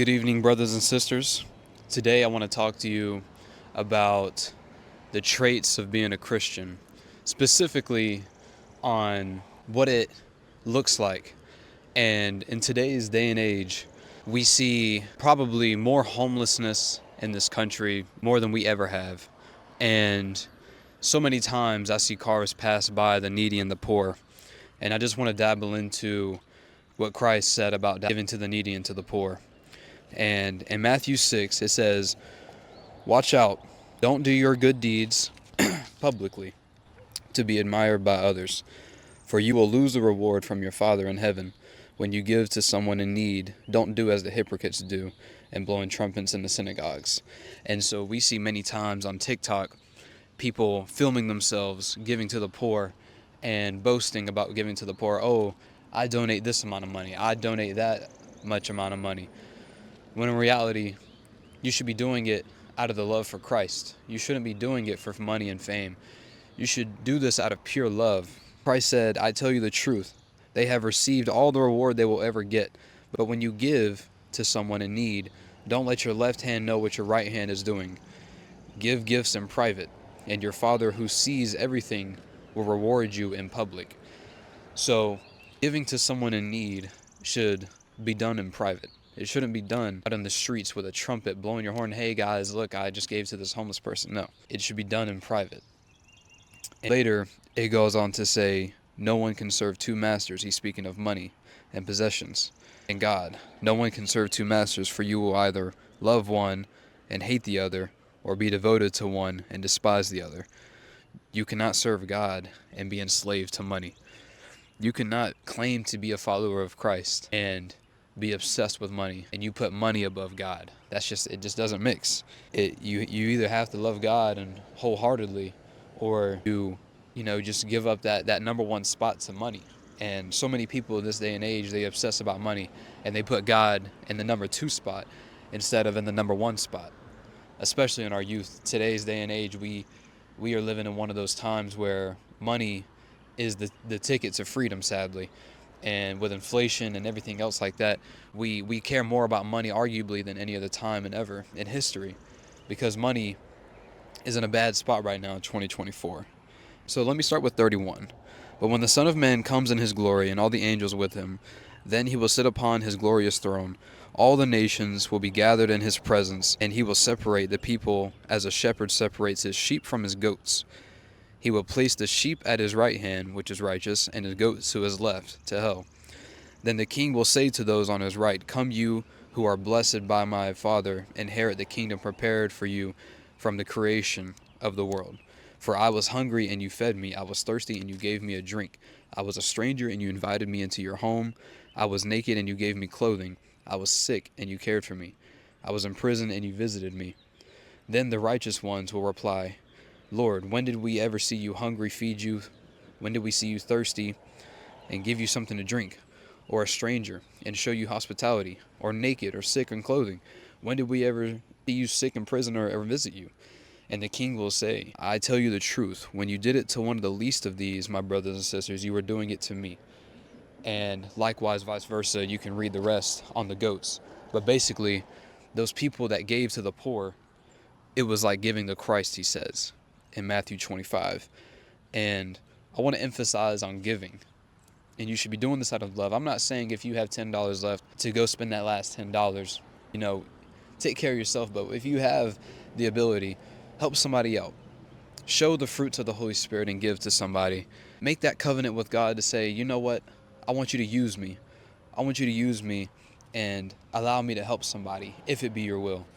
Good evening, brothers and sisters. Today I want to talk to you about the traits of being a Christian, specifically on what it looks like. And in today's day and age, we see probably more homelessness in this country, more than we ever have. And so many times I see cars pass by the needy and the poor. And I just want to dabble into what Christ said about giving to the needy and to the poor. And in Matthew 6, it says, "Watch out, don't do your good deeds publicly to be admired by others, for you will lose the reward from your Father in heaven. When you give to someone in need, don't do as the hypocrites do and blowing trumpets in the synagogues." And so we see many times on TikTok people filming themselves giving to the poor and boasting about giving to the poor. Oh, I donate this amount of money. I donate that much amount of money. When in reality, you should be doing it out of the love for Christ. You shouldn't be doing it for money and fame. You should do this out of pure love. Christ said, "I tell you the truth. They have received all the reward they will ever get. But when you give to someone in need, don't let your left hand know what your right hand is doing. Give gifts in private, and your Father who sees everything will reward you in public." So, giving to someone in need should be done in private. It shouldn't be done out in the streets with a trumpet blowing your horn. "Hey guys, look, I just gave to this homeless person." No, it should be done in private. And later, it goes on to say, "No one can serve two masters." He's speaking of money and possessions. And God, "No one can serve two masters, for you will either love one and hate the other, or be devoted to one and despise the other." You cannot serve God and be enslaved to money. You cannot claim to be a follower of Christ and be obsessed with money, and you put money above God. It just doesn't mix. You either have to love God and wholeheartedly, or just give up that number one spot to money. And so many people in this day and age, they obsess about money and they put God in the number two spot instead of in the number one spot. Especially in our youth, today's day and age, we are living in one of those times where money is the ticket to freedom, sadly. And with inflation and everything else like that, we care more about money arguably than any other time and ever in history, because money is in a bad spot right now in 2024. So let me start with 31. "But when the Son of Man comes in his glory and all the angels with him, then he will sit upon his glorious throne. All the nations will be gathered in his presence, and he will separate the people as a shepherd separates his sheep from his goats. He will place the sheep at his right hand, which is righteous, and his goats to his left, to hell. Then the king will say to those on his right, 'Come, you who are blessed by my Father, inherit the kingdom prepared for you from the creation of the world. For I was hungry, and you fed me. I was thirsty, and you gave me a drink. I was a stranger, and you invited me into your home. I was naked, and you gave me clothing. I was sick, and you cared for me. I was in prison, and you visited me.' Then the righteous ones will reply, 'Lord, when did we ever see you hungry, feed you? When did we see you thirsty and give you something to drink? Or a stranger and show you hospitality? Or naked or sick in clothing? When did we ever see you sick in prison or visit you?' And the king will say, 'I tell you the truth, when you did it to one of the least of these, my brothers and sisters, you were doing it to me.' And likewise, vice versa, you can read the rest on the goats. But basically, those people that gave to the poor, it was like giving to Christ, he says in Matthew 25. And I want to emphasize on giving. And you should be doing this out of love. I'm not saying if you have $10 left to go spend that last $10. Take care of yourself. But if you have the ability, help somebody out. Show the fruits of the Holy Spirit and give to somebody. Make that covenant with God to say, you know what? I want you to use me. I want you to use me and allow me to help somebody, if it be your will.